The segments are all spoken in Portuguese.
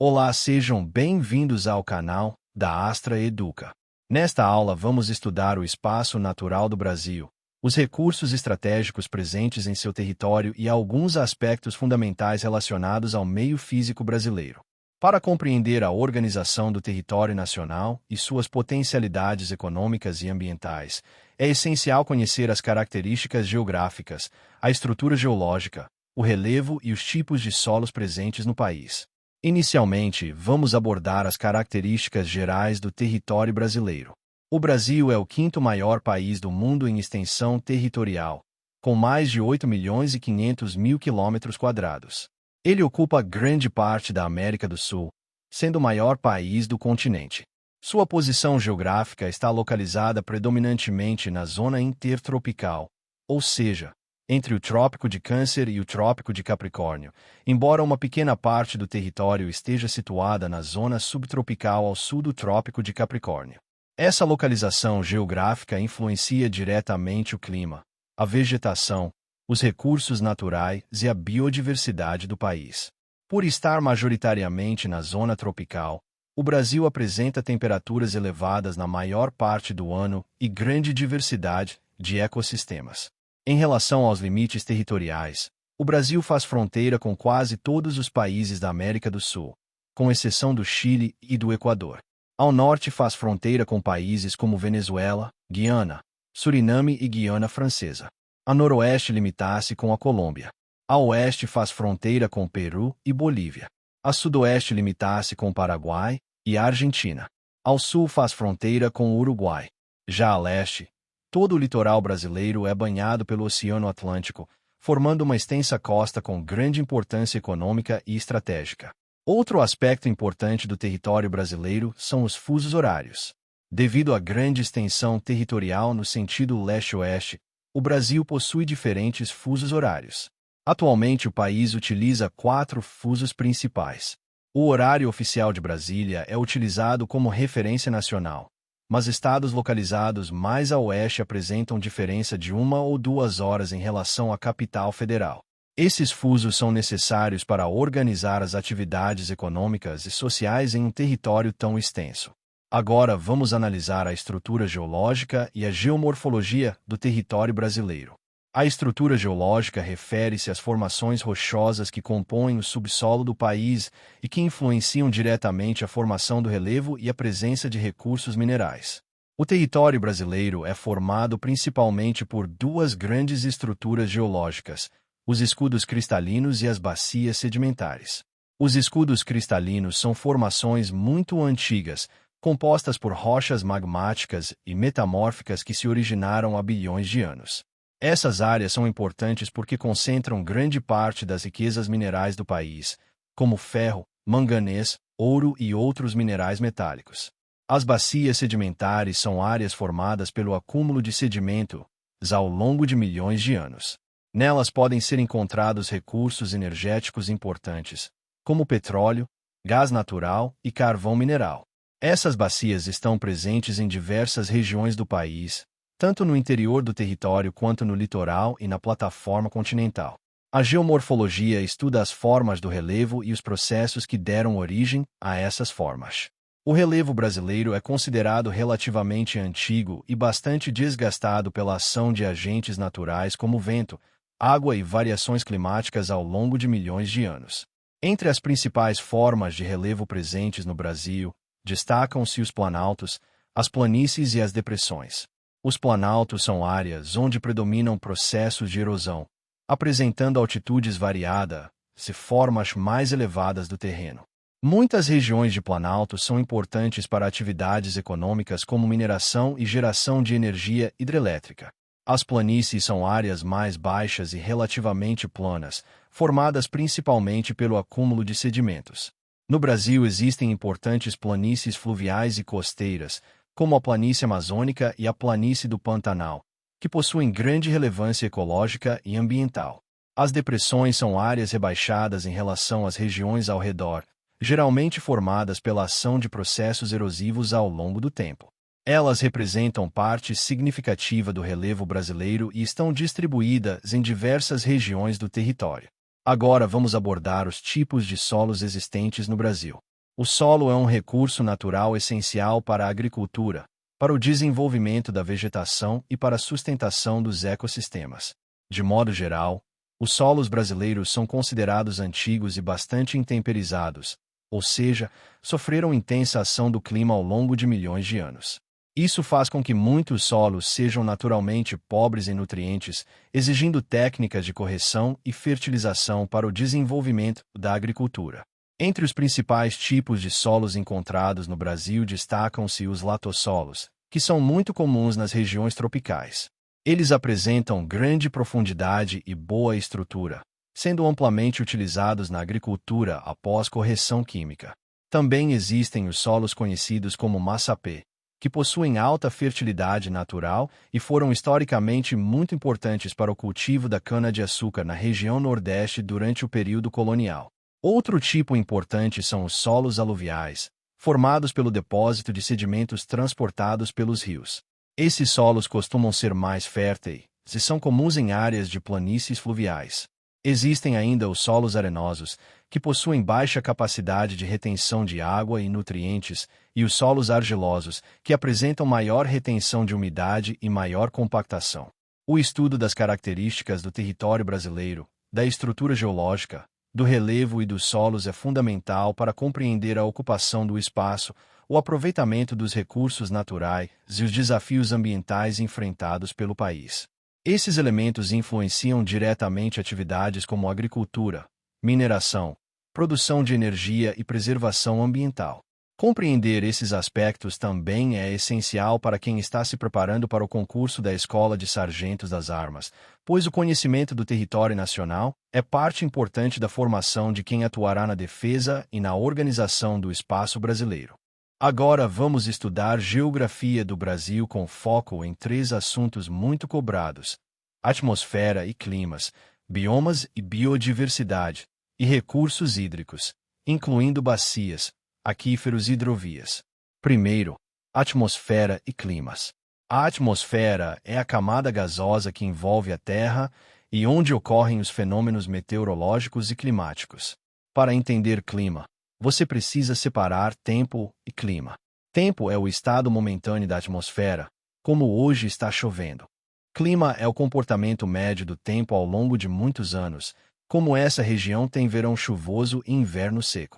Olá, sejam bem-vindos ao canal da Astra Educa. Nesta aula vamos estudar o espaço natural do Brasil, os recursos estratégicos presentes em seu território e alguns aspectos fundamentais relacionados ao meio físico brasileiro. Para compreender a organização do território nacional e suas potencialidades econômicas e ambientais, é essencial conhecer as características geográficas, a estrutura geológica, o relevo e os tipos de solos presentes no país. Inicialmente, vamos abordar as características gerais do território brasileiro. O Brasil é o quinto maior país do mundo em extensão territorial, com mais de 8.500.000 km². Ele ocupa grande parte da América do Sul, sendo o maior país do continente. Sua posição geográfica está localizada predominantemente na zona intertropical, ou seja, entre o Trópico de Câncer e o Trópico de Capricórnio, embora uma pequena parte do território esteja situada na zona subtropical ao sul do Trópico de Capricórnio. Essa localização geográfica influencia diretamente o clima, a vegetação, os recursos naturais e a biodiversidade do país. Por estar majoritariamente na zona tropical, o Brasil apresenta temperaturas elevadas na maior parte do ano e grande diversidade de ecossistemas. Em relação aos limites territoriais, o Brasil faz fronteira com quase todos os países da América do Sul, com exceção do Chile e do Equador. Ao norte faz fronteira com países como Venezuela, Guiana, Suriname e Guiana Francesa. A noroeste limita-se com a Colômbia. A oeste faz fronteira com Peru e Bolívia. A sudoeste limita-se com Paraguai e a Argentina. Ao sul faz fronteira com o Uruguai. Já a leste, todo o litoral brasileiro é banhado pelo Oceano Atlântico, formando uma extensa costa com grande importância econômica e estratégica. Outro aspecto importante do território brasileiro são os fusos horários. Devido à grande extensão territorial no sentido leste-oeste, o Brasil possui diferentes fusos horários. Atualmente, o país utiliza 4 fusos principais. O horário oficial de Brasília é utilizado como referência nacional, mas estados localizados mais a oeste apresentam diferença de 1 ou 2 horas em relação à capital federal. Esses fusos são necessários para organizar as atividades econômicas e sociais em um território tão extenso. Agora vamos analisar a estrutura geológica e a geomorfologia do território brasileiro. A estrutura geológica refere-se às formações rochosas que compõem o subsolo do país e que influenciam diretamente a formação do relevo e a presença de recursos minerais. O território brasileiro é formado principalmente por 2 grandes estruturas geológicas, os escudos cristalinos e as bacias sedimentares. Os escudos cristalinos são formações muito antigas, compostas por rochas magmáticas e metamórficas que se originaram há bilhões de anos. Essas áreas são importantes porque concentram grande parte das riquezas minerais do país, como ferro, manganês, ouro e outros minerais metálicos. As bacias sedimentares são áreas formadas pelo acúmulo de sedimentos ao longo de milhões de anos. Nelas podem ser encontrados recursos energéticos importantes, como petróleo, gás natural e carvão mineral. Essas bacias estão presentes em diversas regiões do país, tanto no interior do território quanto no litoral e na plataforma continental. A geomorfologia estuda as formas do relevo e os processos que deram origem a essas formas. O relevo brasileiro é considerado relativamente antigo e bastante desgastado pela ação de agentes naturais como vento, água e variações climáticas ao longo de milhões de anos. Entre as principais formas de relevo presentes no Brasil, destacam-se os planaltos, as planícies e as depressões. Os planaltos são áreas onde predominam processos de erosão, apresentando altitudes variadas e formas mais elevadas do terreno. Muitas regiões de planalto são importantes para atividades econômicas como mineração e geração de energia hidrelétrica. As planícies são áreas mais baixas e relativamente planas, formadas principalmente pelo acúmulo de sedimentos. No Brasil existem importantes planícies fluviais e costeiras, como a planície amazônica e a planície do Pantanal, que possuem grande relevância ecológica e ambiental. As depressões são áreas rebaixadas em relação às regiões ao redor, geralmente formadas pela ação de processos erosivos ao longo do tempo. Elas representam parte significativa do relevo brasileiro e estão distribuídas em diversas regiões do território. Agora vamos abordar os tipos de solos existentes no Brasil. O solo é um recurso natural essencial para a agricultura, para o desenvolvimento da vegetação e para a sustentação dos ecossistemas. De modo geral, os solos brasileiros são considerados antigos e bastante intemperizados, ou seja, sofreram intensa ação do clima ao longo de milhões de anos. Isso faz com que muitos solos sejam naturalmente pobres em nutrientes, exigindo técnicas de correção e fertilização para o desenvolvimento da agricultura. Entre os principais tipos de solos encontrados no Brasil destacam-se os latossolos, que são muito comuns nas regiões tropicais. Eles apresentam grande profundidade e boa estrutura, sendo amplamente utilizados na agricultura após correção química. Também existem os solos conhecidos como massapê, que possuem alta fertilidade natural e foram historicamente muito importantes para o cultivo da cana-de-açúcar na região Nordeste durante o período colonial. Outro tipo importante são os solos aluviais, formados pelo depósito de sedimentos transportados pelos rios. Esses solos costumam ser mais férteis e são comuns em áreas de planícies fluviais. Existem ainda os solos arenosos, que possuem baixa capacidade de retenção de água e nutrientes, e os solos argilosos, que apresentam maior retenção de umidade e maior compactação. O estudo das características do território brasileiro, da estrutura geológica, do relevo e dos solos é fundamental para compreender a ocupação do espaço, o aproveitamento dos recursos naturais e os desafios ambientais enfrentados pelo país. Esses elementos influenciam diretamente atividades como agricultura, mineração, produção de energia e preservação ambiental. Compreender esses aspectos também é essencial para quem está se preparando para o concurso da Escola de Sargentos das Armas, pois o conhecimento do território nacional é parte importante da formação de quem atuará na defesa e na organização do espaço brasileiro. Agora vamos estudar geografia do Brasil com foco em 3 assuntos muito cobrados: atmosfera e climas, biomas e biodiversidade, e recursos hídricos, incluindo bacias, aquíferos e hidrovias. Primeiro, atmosfera e climas. A atmosfera é a camada gasosa que envolve a Terra e onde ocorrem os fenômenos meteorológicos e climáticos. Para entender clima, você precisa separar tempo e clima. Tempo é o estado momentâneo da atmosfera, como hoje está chovendo. Clima é o comportamento médio do tempo ao longo de muitos anos, como essa região tem verão chuvoso e inverno seco.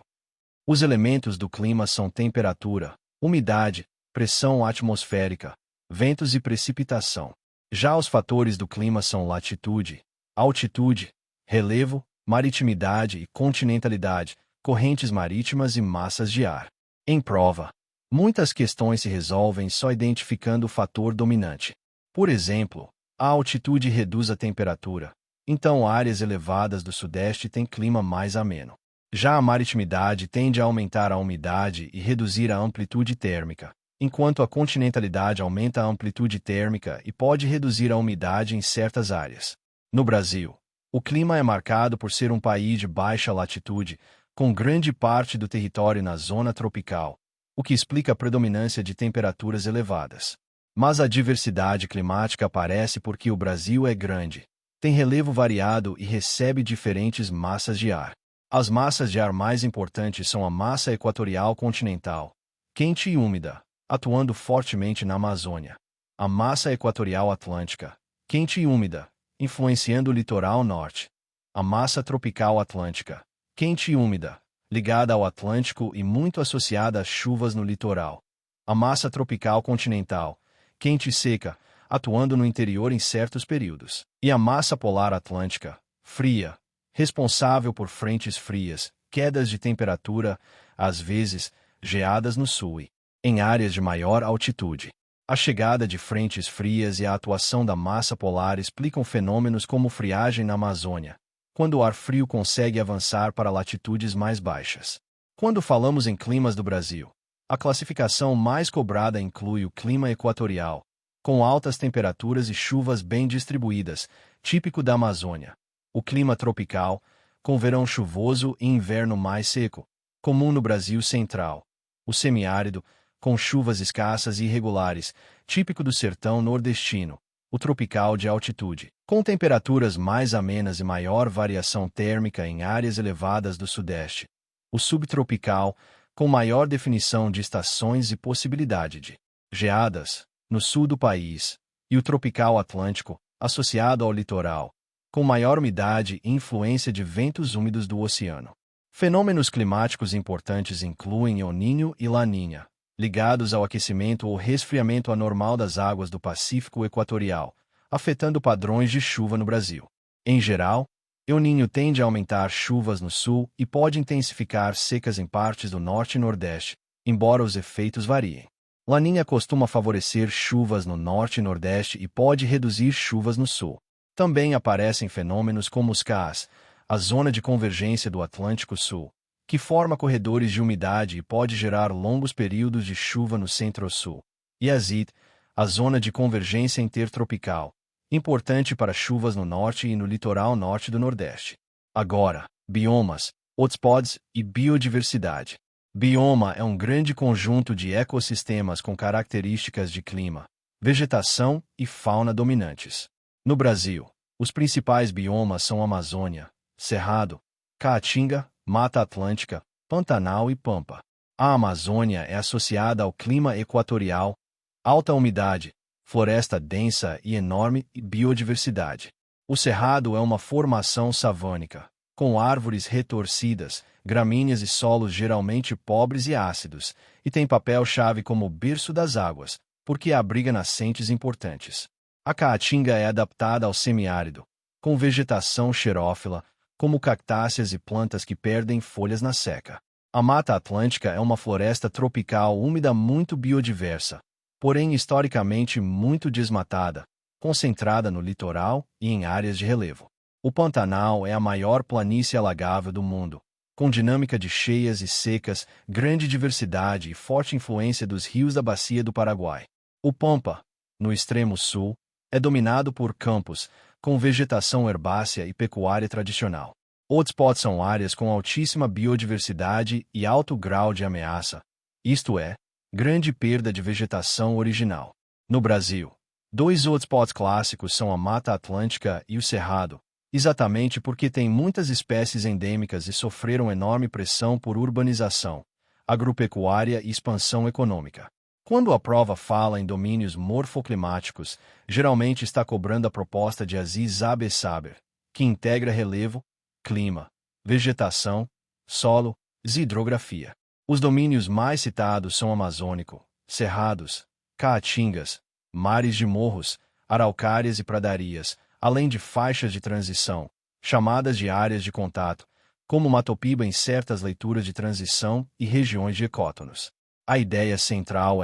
Os elementos do clima são temperatura, umidade, pressão atmosférica, ventos e precipitação. Já os fatores do clima são latitude, altitude, relevo, maritimidade e continentalidade, correntes marítimas e massas de ar. Em prova, muitas questões se resolvem só identificando o fator dominante. Por exemplo, a altitude reduz a temperatura, então áreas elevadas do Sudeste têm clima mais ameno. Já a maritimidade tende a aumentar a umidade e reduzir a amplitude térmica, enquanto a continentalidade aumenta a amplitude térmica e pode reduzir a umidade em certas áreas. No Brasil, o clima é marcado por ser um país de baixa latitude, com grande parte do território na zona tropical, o que explica a predominância de temperaturas elevadas. Mas a diversidade climática aparece porque o Brasil é grande, tem relevo variado e recebe diferentes massas de ar. As massas de ar mais importantes são a massa equatorial continental, quente e úmida, atuando fortemente na Amazônia. A massa equatorial atlântica, quente e úmida, influenciando o litoral norte. A massa tropical atlântica, quente e úmida, ligada ao Atlântico e muito associada às chuvas no litoral. A massa tropical continental, quente e seca, atuando no interior em certos períodos. E a massa polar atlântica, fria, responsável por frentes frias, quedas de temperatura, às vezes, geadas no sul e em áreas de maior altitude. A chegada de frentes frias e a atuação da massa polar explicam fenômenos como friagem na Amazônia, quando o ar frio consegue avançar para latitudes mais baixas. Quando falamos em climas do Brasil, a classificação mais cobrada inclui o clima equatorial, com altas temperaturas e chuvas bem distribuídas, típico da Amazônia. O clima tropical, com verão chuvoso e inverno mais seco, comum no Brasil central. O semiárido, com chuvas escassas e irregulares, típico do sertão nordestino. O tropical de altitude, com temperaturas mais amenas e maior variação térmica em áreas elevadas do sudeste. O subtropical, com maior definição de estações e possibilidade de geadas, no sul do país, e o tropical Atlântico, associado ao litoral, com maior umidade e influência de ventos úmidos do oceano. Fenômenos climáticos importantes incluem El Niño e La Niña, ligados ao aquecimento ou resfriamento anormal das águas do Pacífico Equatorial, afetando padrões de chuva no Brasil. Em geral, El Niño tende a aumentar chuvas no sul e pode intensificar secas em partes do norte e nordeste, embora os efeitos variem. La Niña costuma favorecer chuvas no norte e nordeste e pode reduzir chuvas no sul. Também aparecem fenômenos como os CAS, a zona de convergência do Atlântico Sul, que forma corredores de umidade e pode gerar longos períodos de chuva no centro-sul, e a ZID, a zona de convergência intertropical, importante para chuvas no norte e no litoral norte do Nordeste. Agora, biomas, hotspots e biodiversidade. Bioma é um grande conjunto de ecossistemas com características de clima, vegetação e fauna dominantes. No Brasil, os principais biomas são Amazônia, Cerrado, Caatinga, Mata Atlântica, Pantanal e Pampa. A Amazônia é associada ao clima equatorial, alta umidade, floresta densa e enorme biodiversidade. O Cerrado é uma formação savânica, com árvores retorcidas, gramíneas e solos geralmente pobres e ácidos, e tem papel-chave como berço das águas, porque abriga nascentes importantes. A Caatinga é adaptada ao semiárido, com vegetação xerófila, como cactáceas e plantas que perdem folhas na seca. A Mata Atlântica é uma floresta tropical úmida muito biodiversa, porém historicamente muito desmatada, concentrada no litoral e em áreas de relevo. O Pantanal é a maior planície alagável do mundo, com dinâmica de cheias e secas, grande diversidade e forte influência dos rios da Bacia do Paraguai. O Pampa, no extremo sul, é dominado por campos, com vegetação herbácea e pecuária tradicional. Hotspots são áreas com altíssima biodiversidade e alto grau de ameaça, isto é, grande perda de vegetação original. No Brasil, dois hotspots clássicos são a Mata Atlântica e o Cerrado, exatamente porque têm muitas espécies endêmicas e sofreram enorme pressão por urbanização, agropecuária e expansão econômica. Quando a prova fala em domínios morfoclimáticos, geralmente está cobrando a proposta de Aziz Abe Saber, que integra relevo, clima, vegetação, solo e hidrografia. Os domínios mais citados são amazônico, cerrados, caatingas, mares de morros, araucárias e pradarias, além de faixas de transição, chamadas de áreas de contato, como Matopiba em certas leituras de transição e regiões de ecótonos. A ideia central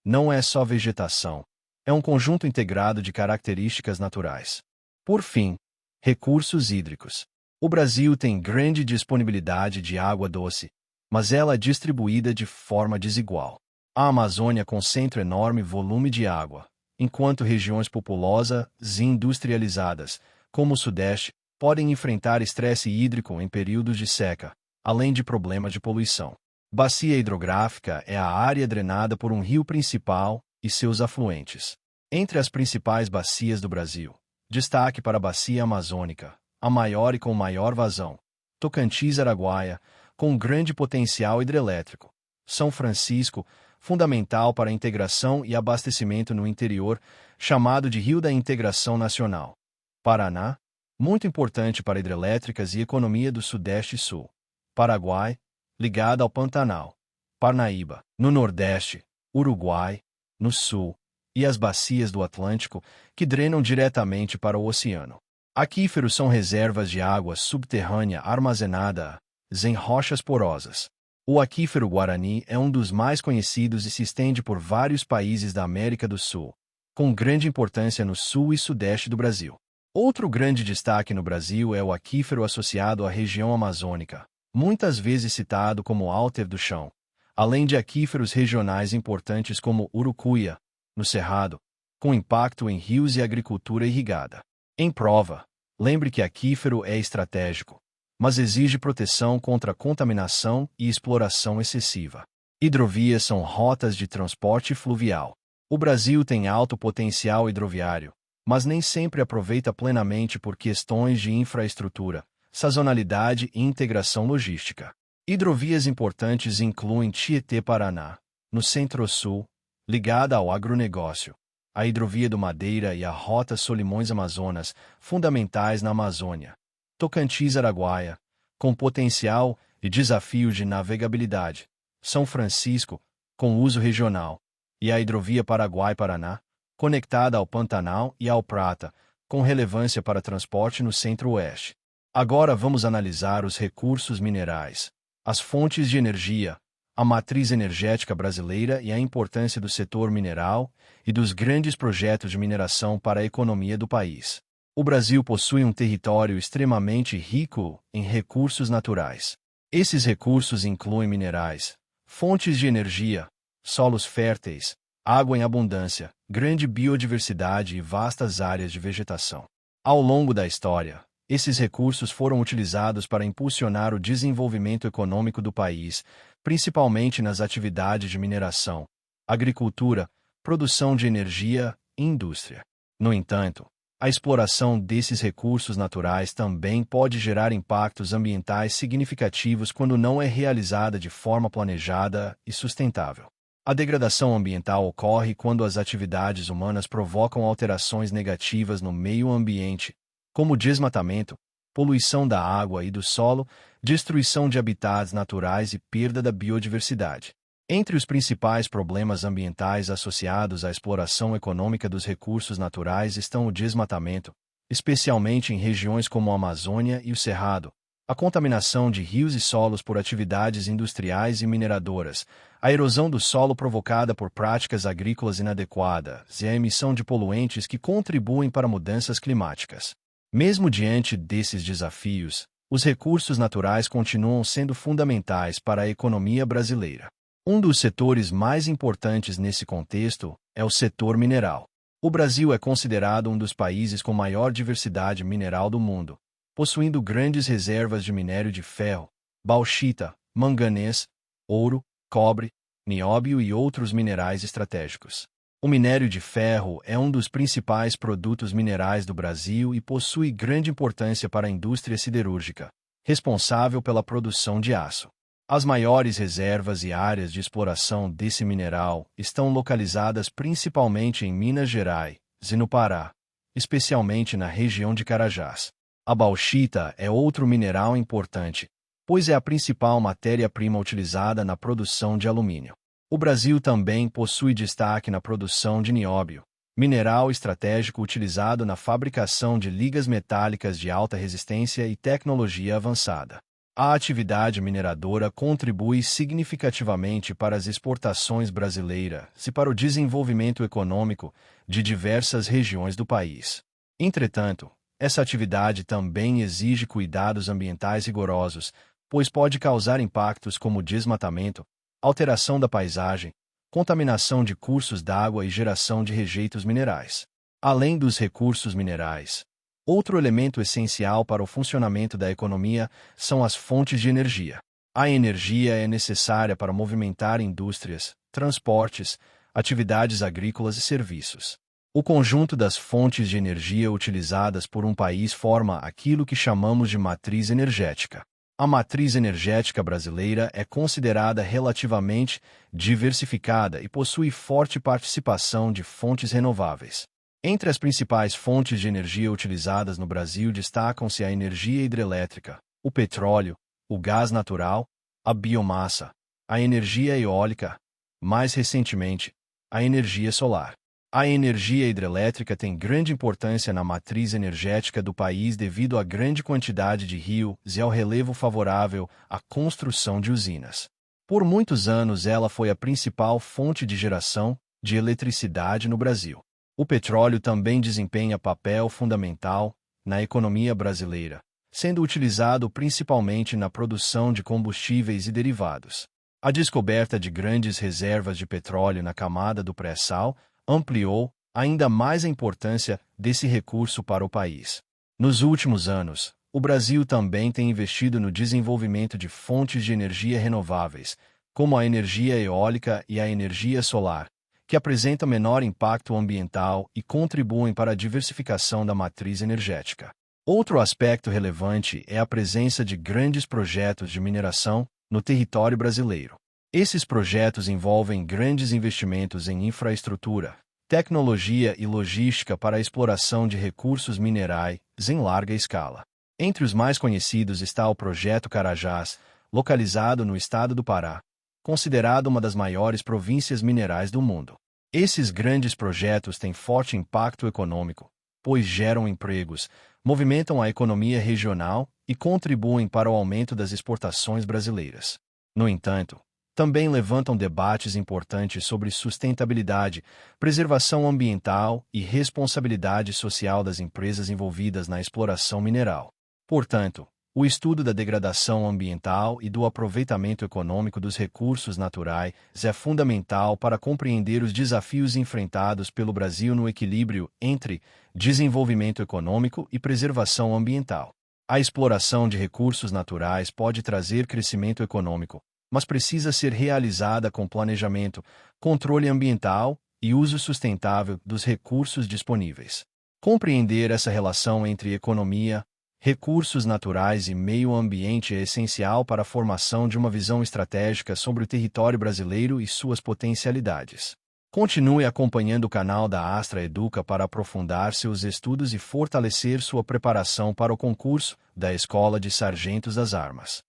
não é só vegetação, é um conjunto integrado de características naturais. Por fim, recursos hídricos. O Brasil tem grande disponibilidade de água doce, mas ela é distribuída de forma desigual. A Amazônia concentra enorme volume de água, enquanto regiões populosas e industrializadas, como o Sudeste, podem enfrentar estresse hídrico em períodos de seca, além de problemas de poluição. Bacia hidrográfica é a área drenada por um rio principal e seus afluentes. Entre as principais bacias do Brasil, destaque para a Bacia Amazônica, a maior e com maior vazão, Tocantins-Araguaia, com grande potencial hidrelétrico, São Francisco, fundamental para a integração e abastecimento no interior, chamado de Rio da Integração Nacional. Paraná, muito importante para hidrelétricas e economia do Sudeste e Sul. Paraguai, ligada ao Pantanal. Parnaíba, no Nordeste. Uruguai, no Sul. E as bacias do Atlântico, que drenam diretamente para o oceano. Aquíferos são reservas de água subterrânea armazenada em rochas porosas. O aquífero Guarani é um dos mais conhecidos e se estende por vários países da América do Sul, com grande importância no sul e sudeste do Brasil. Outro grande destaque no Brasil é o aquífero associado à região amazônica, muitas vezes citado como Alter do Chão, além de aquíferos regionais importantes como Urucuia, no Cerrado, com impacto em rios e agricultura irrigada. Em prova, lembre que aquífero é estratégico, mas exige proteção contra contaminação e exploração excessiva. Hidrovias são rotas de transporte fluvial. O Brasil tem alto potencial hidroviário, mas nem sempre aproveita plenamente por questões de infraestrutura, sazonalidade e integração logística. Hidrovias importantes incluem Tietê-Paraná, no Centro-Sul, ligada ao agronegócio, a Hidrovia do Madeira e a Rota Solimões-Amazonas, fundamentais na Amazônia. Tocantins-Araguaia, com potencial e desafios de navegabilidade. São Francisco, com uso regional. E a Hidrovia Paraguai-Paraná, conectada ao Pantanal e ao Prata, com relevância para transporte no Centro-Oeste. Agora vamos analisar os recursos minerais, as fontes de energia, a matriz energética brasileira e a importância do setor mineral e dos grandes projetos de mineração para a economia do país. O Brasil possui um território extremamente rico em recursos naturais. Esses recursos incluem minerais, fontes de energia, solos férteis, água em abundância, grande biodiversidade e vastas áreas de vegetação. Ao longo da história, esses recursos foram utilizados para impulsionar o desenvolvimento econômico do país, principalmente nas atividades de mineração, agricultura, produção de energia e indústria. No entanto, a exploração desses recursos naturais também pode gerar impactos ambientais significativos quando não é realizada de forma planejada e sustentável. A degradação ambiental ocorre quando as atividades humanas provocam alterações negativas no meio ambiente, como desmatamento, poluição da água e do solo, destruição de habitats naturais e perda da biodiversidade. Entre os principais problemas ambientais associados à exploração econômica dos recursos naturais estão o desmatamento, especialmente em regiões como a Amazônia e o Cerrado, a contaminação de rios e solos por atividades industriais e mineradoras, a erosão do solo provocada por práticas agrícolas inadequadas e a emissão de poluentes que contribuem para mudanças climáticas. Mesmo diante desses desafios, os recursos naturais continuam sendo fundamentais para a economia brasileira. Um dos setores mais importantes nesse contexto é o setor mineral. O Brasil é considerado um dos países com maior diversidade mineral do mundo, possuindo grandes reservas de minério de ferro, bauxita, manganês, ouro, cobre, nióbio e outros minerais estratégicos. O minério de ferro é um dos principais produtos minerais do Brasil e possui grande importância para a indústria siderúrgica, responsável pela produção de aço. As maiores reservas e áreas de exploração desse mineral estão localizadas principalmente em Minas Gerais e no Pará, especialmente na região de Carajás. A bauxita é outro mineral importante, pois é a principal matéria-prima utilizada na produção de alumínio. O Brasil também possui destaque na produção de nióbio, mineral estratégico utilizado na fabricação de ligas metálicas de alta resistência e tecnologia avançada. A atividade mineradora contribui significativamente para as exportações brasileiras e para o desenvolvimento econômico de diversas regiões do país. Entretanto, essa atividade também exige cuidados ambientais rigorosos, pois pode causar impactos como desmatamento, alteração da paisagem, contaminação de cursos d'água e geração de rejeitos minerais. Além dos recursos minerais, outro elemento essencial para o funcionamento da economia são as fontes de energia. A energia é necessária para movimentar indústrias, transportes, atividades agrícolas e serviços. O conjunto das fontes de energia utilizadas por um país forma aquilo que chamamos de matriz energética. A matriz energética brasileira é considerada relativamente diversificada e possui forte participação de fontes renováveis. Entre as principais fontes de energia utilizadas no Brasil destacam-se a energia hidrelétrica, o petróleo, o gás natural, a biomassa, a energia eólica, mais recentemente, a energia solar. A energia hidrelétrica tem grande importância na matriz energética do país devido à grande quantidade de rios e ao relevo favorável à construção de usinas. Por muitos anos ela foi a principal fonte de geração de eletricidade no Brasil. O petróleo também desempenha papel fundamental na economia brasileira, sendo utilizado principalmente na produção de combustíveis e derivados. A descoberta de grandes reservas de petróleo na camada do pré-sal ampliou ainda mais a importância desse recurso para o país. Nos últimos anos, o Brasil também tem investido no desenvolvimento de fontes de energia renováveis, como a energia eólica e a energia solar, que apresentam menor impacto ambiental e contribuem para a diversificação da matriz energética. Outro aspecto relevante é a presença de grandes projetos de mineração no território brasileiro. Esses projetos envolvem grandes investimentos em infraestrutura, tecnologia e logística para a exploração de recursos minerais em larga escala. Entre os mais conhecidos está o Projeto Carajás, localizado no estado do Pará, considerado uma das maiores províncias minerais do mundo. Esses grandes projetos têm forte impacto econômico, pois geram empregos, movimentam a economia regional e contribuem para o aumento das exportações brasileiras. No entanto, também levantam debates importantes sobre sustentabilidade, preservação ambiental e responsabilidade social das empresas envolvidas na exploração mineral. Portanto, o estudo da degradação ambiental e do aproveitamento econômico dos recursos naturais é fundamental para compreender os desafios enfrentados pelo Brasil no equilíbrio entre desenvolvimento econômico e preservação ambiental. A exploração de recursos naturais pode trazer crescimento econômico, mas precisa ser realizada com planejamento, controle ambiental e uso sustentável dos recursos disponíveis. Compreender essa relação entre economia, recursos naturais e meio ambiente é essencial para a formação de uma visão estratégica sobre o território brasileiro e suas potencialidades. Continue acompanhando o canal da Astra Educa para aprofundar seus estudos e fortalecer sua preparação para o concurso da Escola de Sargentos das Armas.